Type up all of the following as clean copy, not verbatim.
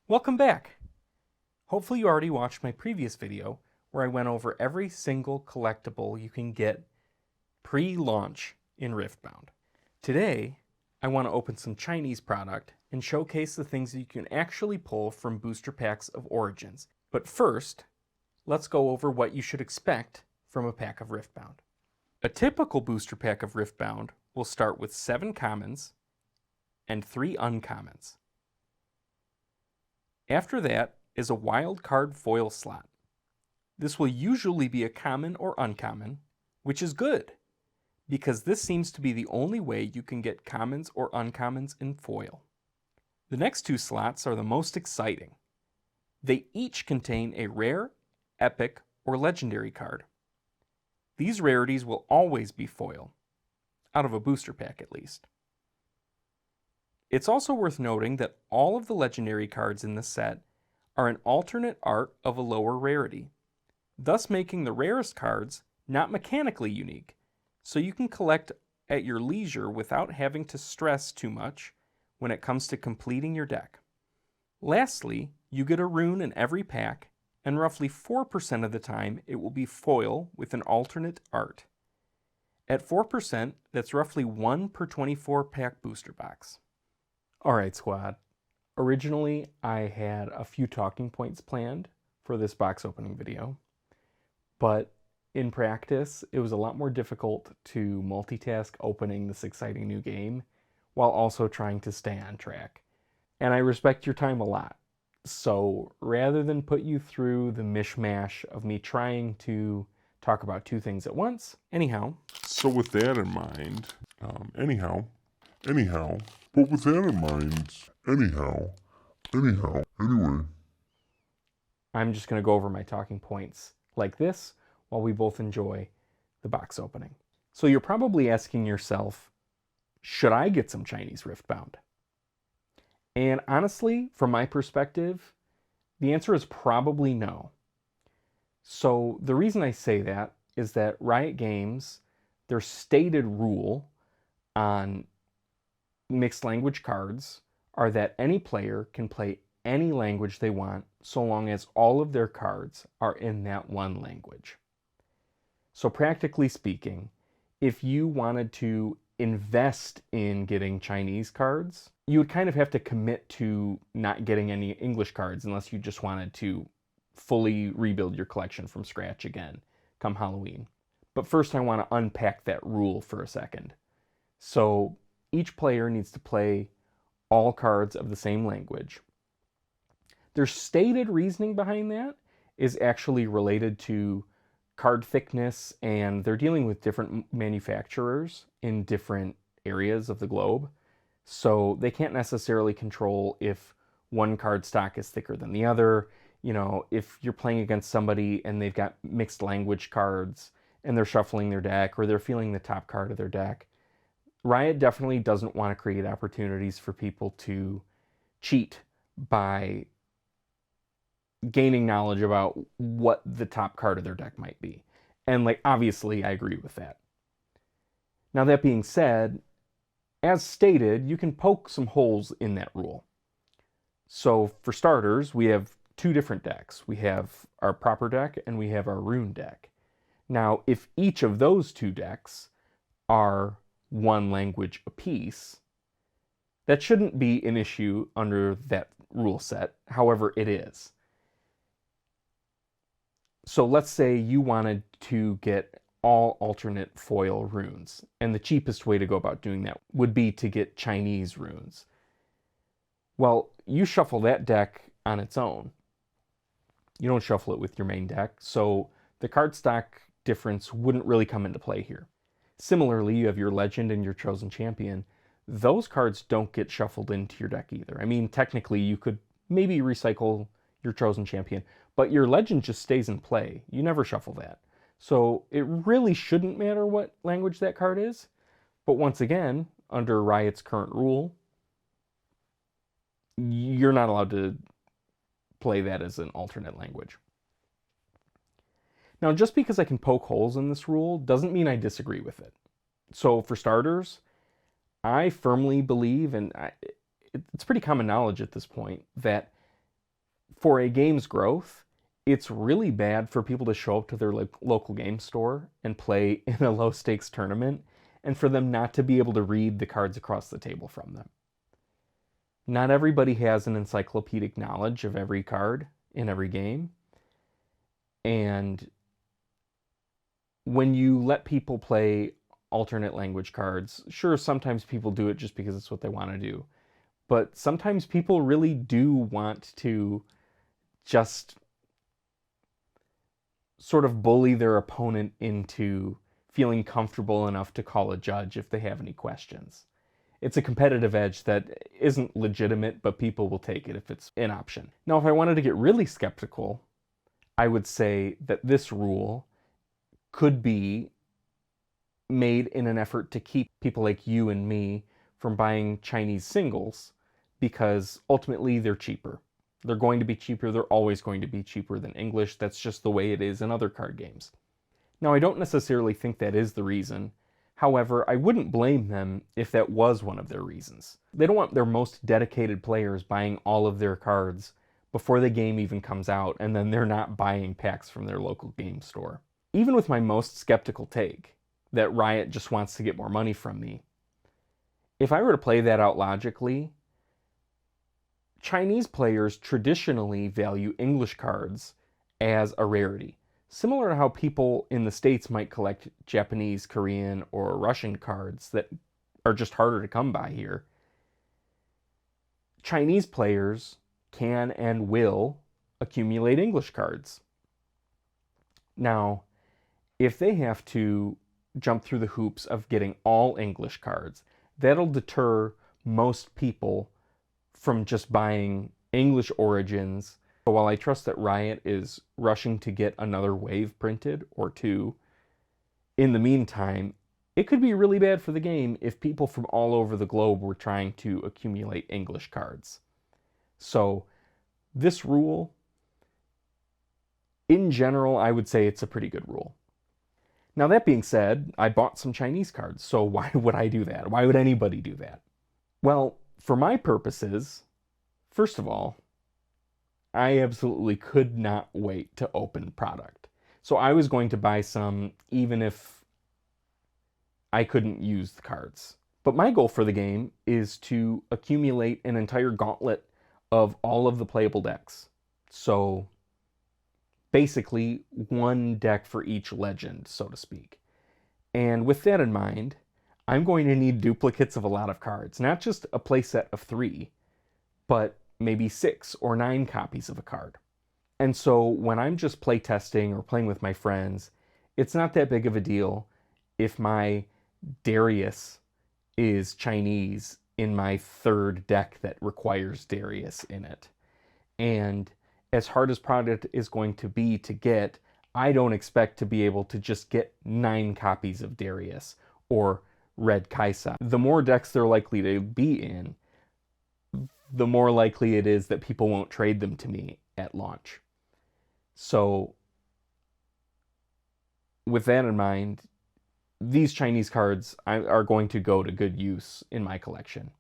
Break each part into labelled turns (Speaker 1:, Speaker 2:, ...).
Speaker 1: Welcome back! Hopefully you already watched my previous video where I went over every single collectible you can get pre-launch in Riftbound. Today, I want to open some Chinese product and showcase the things that you can actually pull from booster packs of Origins. But first, let's go over what you should expect from a pack of Riftbound. A typical booster pack of Riftbound will start with 7 commons and 3 uncommons. After that is a wild card foil slot. This will usually be a common or uncommon, which is good, because this seems to be the only way you can get commons or uncommons in foil. The next 2 slots are the most exciting. They each contain a rare, epic, or legendary card. These rarities will always be foil, out of a booster pack at least. It's also worth noting that all of the legendary cards in this set are an alternate art of a lower rarity, thus making the rarest cards not mechanically unique, so you can collect at your leisure without having to stress too much when it comes to completing your deck. Lastly, you get a rune in every pack, and roughly 4% of the time it will be foil with an alternate art. At 4%, that's roughly 1 per 24 pack booster box. Alright squad, originally I had a few talking points planned for this box opening video, but in practice it was a lot more difficult to multitask opening this exciting new game while also trying to stay on track. And I respect your time a lot, so rather than put you through the mishmash of me trying to talk about 2 things at once,
Speaker 2: So with that in mind, but with that in mind, anyway.
Speaker 1: I'm just going to go over my talking points like this while we both enjoy the box opening. So you're probably asking yourself, should I get some Chinese Riftbound? And honestly, from my perspective, the answer is probably no. So the reason I say that is that Riot Games, their stated rule on mixed language cards are that any player can play any language they want so long as all of their cards are in that one language. So practically speaking, if you wanted to invest in getting Chinese cards, you would kind of have to commit to not getting any English cards unless you just wanted to fully rebuild your collection from scratch again come Halloween. But first I want to unpack that rule for a second. So each player needs to play all cards of the same language. Their stated reasoning behind that is actually related to card thickness, and they're dealing with different manufacturers in different areas of the globe. So they can't necessarily control if one card stock is thicker than the other. You know, if you're playing against somebody and they've got mixed language cards and they're shuffling their deck or they're feeling the top card of their deck, Riot definitely doesn't want to create opportunities for people to cheat by gaining knowledge about what the top card of their deck might be. And obviously I agree with that. Now that being said, as stated, you can poke some holes in that rule. So for starters, we have 2 different decks. We have our proper deck and we have our rune deck. Now, if each of those 2 decks are one language apiece, that shouldn't be an issue under that rule set. However, it is. So let's say you wanted to get all alternate foil runes, and the cheapest way to go about doing that would be to get Chinese runes. Well, you shuffle that deck on its own. You don't shuffle it with your main deck, so the card stock difference wouldn't really come into play here. Similarly, you have your legend and your chosen champion. Those cards don't get shuffled into your deck either. I mean, technically you could maybe recycle your chosen champion, but your legend just stays in play. You never shuffle that. So it really shouldn't matter what language that card is. But once again, under Riot's current rule, you're not allowed to play that as an alternate language. Now, just because I can poke holes in this rule doesn't mean I disagree with it. So for starters, I firmly believe, and it's pretty common knowledge at this point, that for a game's growth, it's really bad for people to show up to their local game store and play in a low stakes tournament and for them not to be able to read the cards across the table from them. Not everybody has an encyclopedic knowledge of every card in every game. And when you let people play alternate language cards, sure, sometimes people do it just because it's what they want to do. But sometimes people really do want to just sort of bully their opponent into feeling comfortable enough to call a judge if they have any questions. It's a competitive edge that isn't legitimate, but people will take it if it's an option. Now, if I wanted to get really skeptical, I would say that this rule could be made in an effort to keep people like you and me from buying Chinese singles, because ultimately they're cheaper. They're going to be cheaper. They're always going to be cheaper than English. That's just the way it is in other card games. Now, I don't necessarily think that is the reason. However, I wouldn't blame them if that was one of their reasons. They don't want their most dedicated players buying all of their cards before the game even comes out, and then they're not buying packs from their local game store. Even with my most skeptical take, that Riot just wants to get more money from me, if I were to play that out logically, Chinese players traditionally value English cards as a rarity. Similar to how people in the States might collect Japanese, Korean, or Russian cards that are just harder to come by here, Chinese players can and will accumulate English cards. Now, if they have to jump through the hoops of getting all English cards, that'll deter most people from just buying English origins. So while I trust that Riot is rushing to get another wave printed or two, in the meantime, it could be really bad for the game if people from all over the globe were trying to accumulate English cards. So this rule, in general, I would say it's a pretty good rule. Now, that being said, I bought some Chinese cards, so why would I do that? Why would anybody do that? Well, for my purposes, first of all, I absolutely could not wait to open product. So I was going to buy some even if I couldn't use the cards. But my goal for the game is to accumulate an entire gauntlet of all of the playable decks. So basically one deck for each legend, so to speak. And with that in mind, I'm going to need duplicates of a lot of cards. Not just a playset of 3, but maybe 6 or 9 copies of a card. And so when I'm just playtesting or playing with my friends, it's not that big of a deal if my Darius is Chinese in my third deck that requires Darius in it. And as hard as product is going to be to get, I don't expect to be able to just get 9 copies of Darius or Red Kaisa. The more decks they're likely to be in, the more likely it is that people won't trade them to me at launch. So with that in mind, these Chinese cards are going to go to good use in my collection.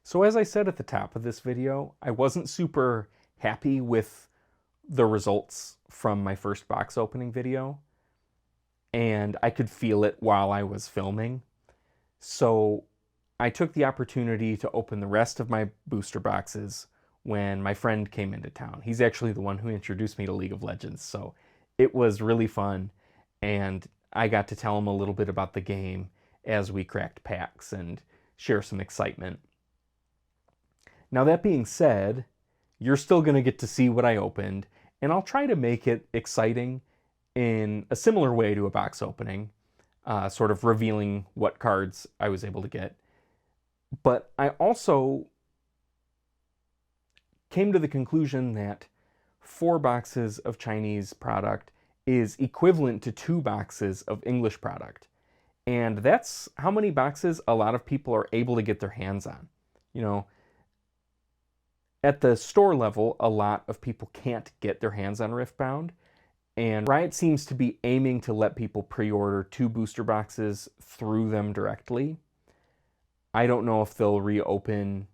Speaker 1: So as I said at the top of this video, I wasn't super happy with the results from my first box opening video, and I could feel it while I was filming. So I took the opportunity to open the rest of my booster boxes when my friend came into town. He's actually the one who introduced me to League of Legends, so it was really fun, and I got to tell him a little bit about the game as we cracked packs and share some excitement. Now, that being said, you're still going to get to see what I opened, and I'll try to make it exciting in a similar way to a box opening, sort of revealing what cards I was able to get. But I also came to the conclusion that 4 boxes of Chinese product is equivalent to 2 boxes of English product. And that's how many boxes a lot of people are able to get their hands on. You know, at the store level, a lot of people can't get their hands on Riftbound, and Riot seems to be aiming to let people pre-order 2 booster boxes through them directly. I don't know if they'll reopen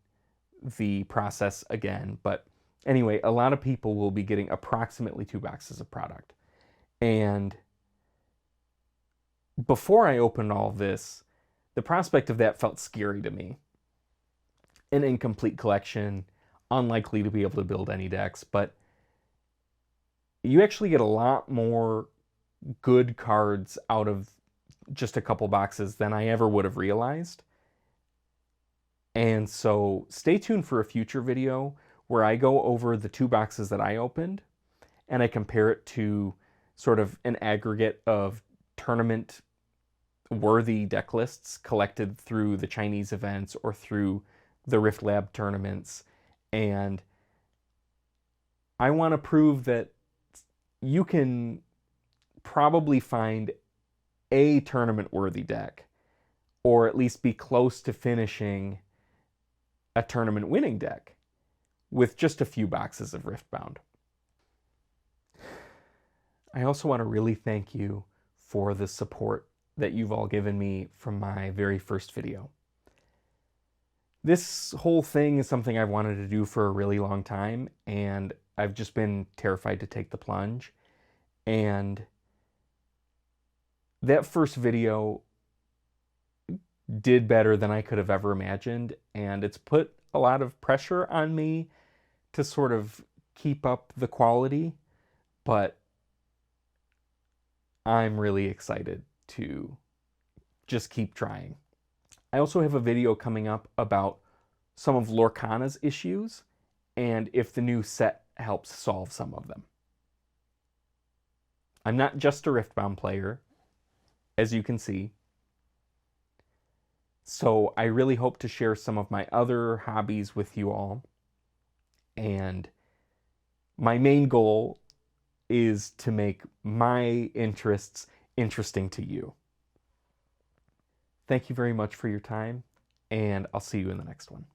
Speaker 1: the process again, but Anyway, a lot of people will be getting approximately 2 boxes of product. And before I opened all of this, the prospect of that felt scary to me. An incomplete collection, unlikely to be able to build any decks, but you actually get a lot more good cards out of just a couple boxes than I ever would have realized. And so stay tuned for a future video where I go over the 2 boxes that I opened and I compare it to sort of an aggregate of tournament worthy deck lists collected through the Chinese events or through the Rift Lab tournaments. And I want to prove that you can probably find a tournament worthy deck, or at least be close to finishing a tournament winning deck with just a few boxes of Riftbound. I also want to really thank you for the support that you've all given me from my very first video. This whole thing is something I've wanted to do for a really long time, and I've just been terrified to take the plunge. And that first video did better than I could have ever imagined, and it's put a lot of pressure on me to sort of keep up the quality, but I'm really excited to just keep trying. I also have a video coming up about some of Lorcana's issues and if the new set helps solve some of them. I'm not just a Riftbound player, as you can see, so I really hope to share some of my other hobbies with you all. And my main goal is to make my interests interesting to you. Thank you very much for your time, and I'll see you in the next one.